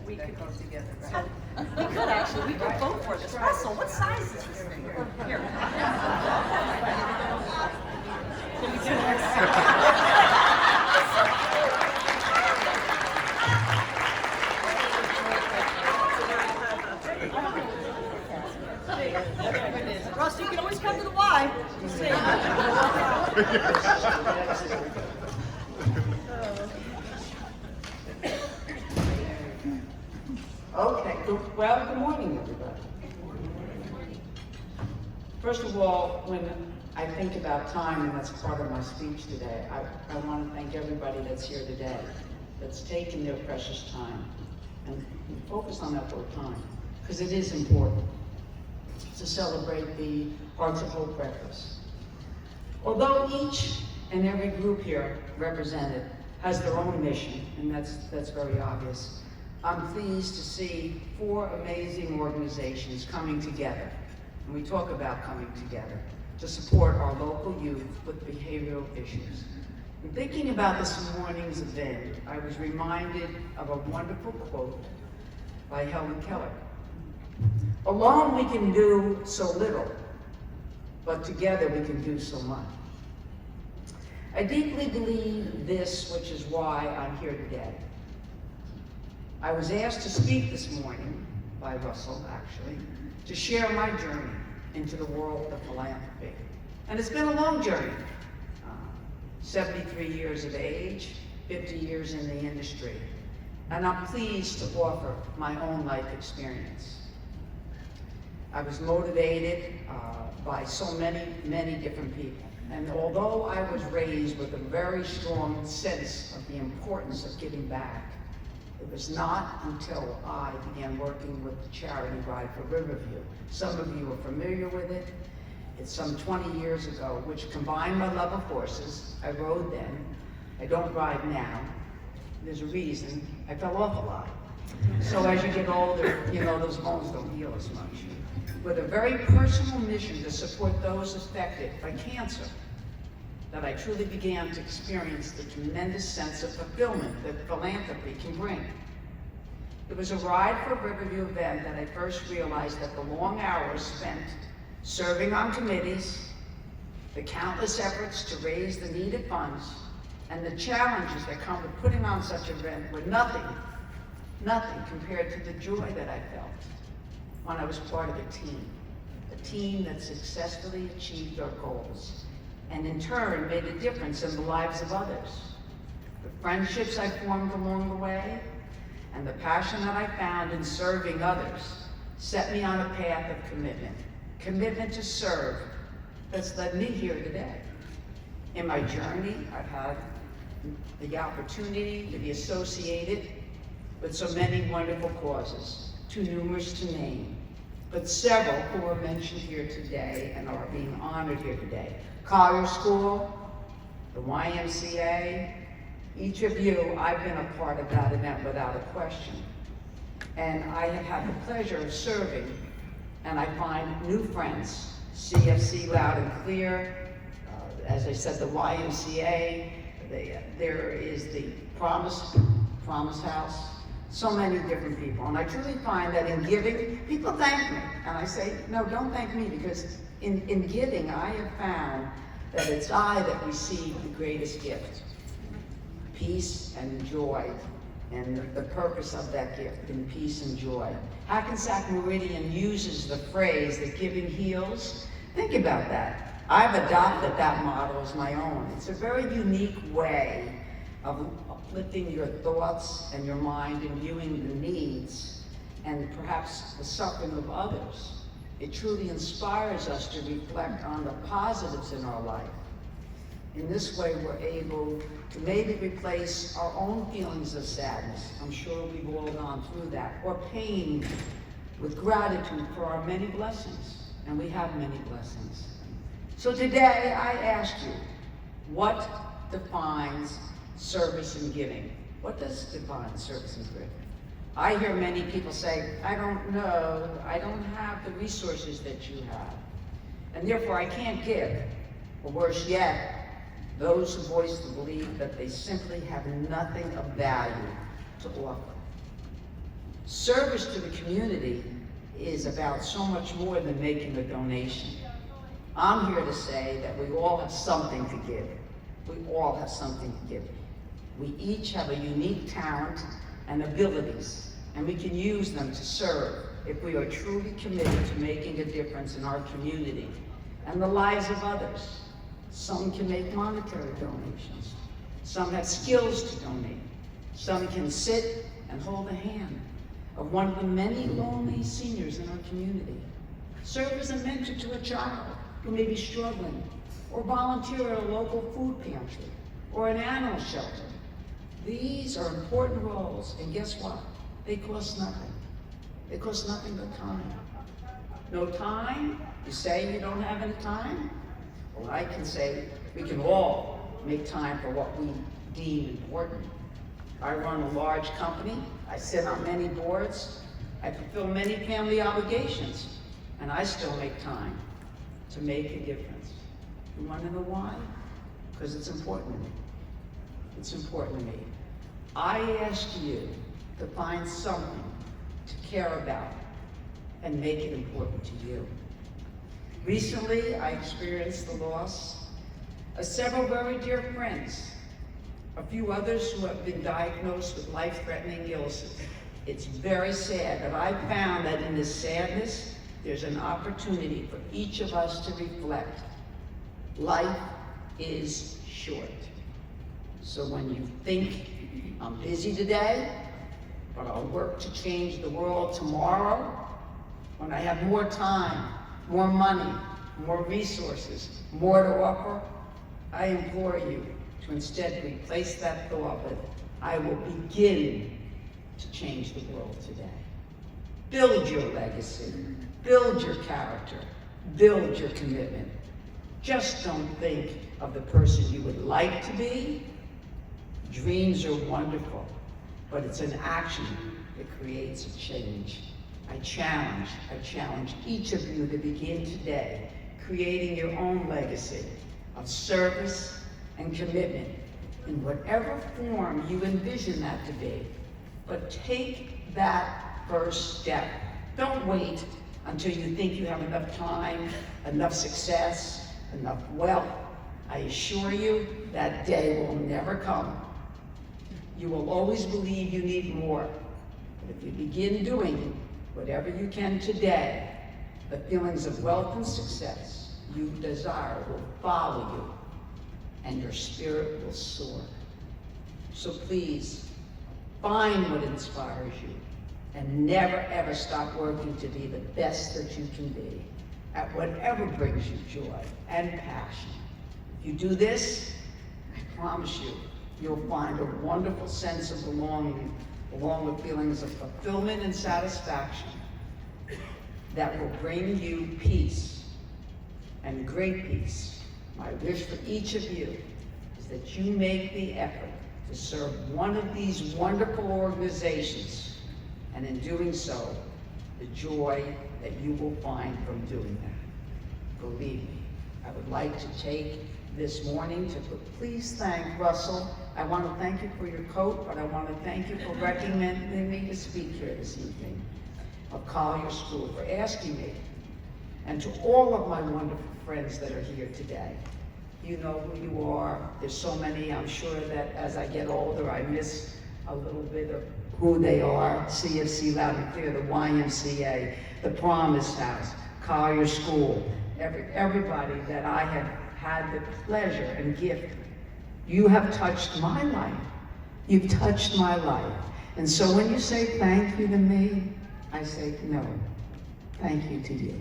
we that could goes together, right? we could actually, we could vote for this. Russell, what size is this thing? Here. Can we do this? Russ, you can always come to the Y. Just saying. Okay, well, good morning, everybody. First of all, when I think about time, and that's part of my speech today, I want to thank everybody that's here today, that's taken their precious time, and focus on that word time, because it is important to celebrate the Hearts of Hope breakfast. Although each and every group here represented has their own mission, and that's very obvious, I'm pleased to see 4 amazing organizations coming together, and we talk about coming together, to support our local youth with behavioral issues. In thinking about this morning's event, I was reminded of a wonderful quote by Helen Keller. Alone we can do so little, but together we can do so much. I deeply believe this, which is why I'm here today. I was asked to speak this morning, by Russell actually, to share my journey into the world of philanthropy. And it's been a long journey. 73 years of age, 50 years in the industry. And I'm pleased to offer my own life experience. I was motivated by so many different people. And although I was raised with a very strong sense of the importance of giving back, it was not until I began working with the charity Ride for Riverview. Some of you are familiar with it. It's some 20 years ago, which combined my love of horses. I rode then. I don't ride now. There's a reason. I fell off a lot. So as you get older, you know, those bones don't heal as much. With a very personal mission to support those affected by cancer, that I truly began to experience the tremendous sense of fulfillment that philanthropy can bring. It was a Ride for Riverview event that I first realized that the long hours spent serving on committees, the countless efforts to raise the needed funds, and the challenges that come with putting on such an event were nothing compared to the joy that I felt when I was part of a team that successfully achieved our goals, and in turn made a difference in the lives of others. The friendships I formed along the way, and the passion that I found in serving others set me on a path of commitment to serve that's led me here today. In my journey, I've had the opportunity to be associated with so many wonderful causes, too numerous to name, but several who are mentioned here today and are being honored here today. Collier School, the YMCA, each of you, I've been a part of that event without a question. And I have had the pleasure of serving, and I find new friends, CFC Loud and Clear, as I said, the YMCA, there is the Promise House, so many different people. And I truly find that in giving, people thank me. And I say, no, don't thank me, because in giving, I have found that it's I that receive the greatest gift. Peace and joy, and the purpose of that gift in peace and joy. Hackensack Meridian uses the phrase that giving heals. Think about that. I've adopted that model as my own. It's a very unique way of uplifting your thoughts and your mind and viewing the needs and perhaps the suffering of others. It truly inspires us to reflect on the positives in our life. In this way, we're able to maybe replace our own feelings of sadness. I'm sure we've all gone through that. Or pain with gratitude for our many blessings. And we have many blessings. So today, I ask you, what defines service and giving? What does define service and giving? I hear many people say, I don't know, I don't have the resources that you have, and therefore I can't give. Or worse yet, those who voice the belief that they simply have nothing of value to offer. Service to the community is about so much more than making a donation. I'm here to say that we all have something to give. We all have something to give. We each have a unique talent and abilities, and we can use them to serve if we are truly committed to making a difference in our community and the lives of others. Some can make monetary donations. Some have skills to donate. Some can sit and hold the hand of one of the many lonely seniors in our community. Serve as a mentor to a child who may be struggling, or volunteer at a local food pantry or an animal shelter. These are important roles, and guess what? They cost nothing. They cost nothing but time. No time? You say you don't have any time? Well, I can say we can all make time for what we deem important. I run a large company. I sit on many boards. I fulfill many family obligations, and I still make time to make a difference. You want to know why? Because it's important to me. It's important to me. I ask you to find something to care about and make it important to you. Recently, I experienced the loss of several very dear friends, a few others who have been diagnosed with life-threatening illnesses. It's very sad, but I found that in this sadness, there's an opportunity for each of us to reflect. Life is short. So when you think, I'm busy today, but I'll work to change the world tomorrow, when I have more time, more money, more resources, more to offer, I implore you to instead replace that thought with, I will begin to change the world today. Build your legacy, build your character, build your commitment. Just don't think of the person you would like to be. Dreams are wonderful, but it's an action that creates a change. I challenge each of you to begin today creating your own legacy of service and commitment in whatever form you envision that to be. But take that first step. Don't wait until you think you have enough time, enough success, enough wealth. I assure you that day will never come. You will always believe you need more. But if you begin doing whatever you can today, the feelings of wealth and success you desire will follow you, and your spirit will soar. So please, find what inspires you, and never ever stop working to be the best that you can be at whatever brings you joy and passion. If you do this, I promise you, you'll find a wonderful sense of belonging, along with feelings of fulfillment and satisfaction that will bring you peace, and great peace. My wish for each of you is that you make the effort to serve one of these wonderful organizations, and in doing so, the joy that you will find from doing that. Believe me, I would like to take this morning to please thank Russell. I want to thank you for your coat, but I want to thank you for recommending me to speak here this evening of Collier School, for asking me, and to all of my wonderful friends that are here today. You know who you are. There's so many. I'm sure that as I get older, I miss a little bit of who they are. CFC Loud and Clear, the YMCA, the Promise House, Collier School, everybody that I have had the pleasure and gift. You have touched my life. You've touched my life. And so when you say thank you to me, I say no, thank you to you.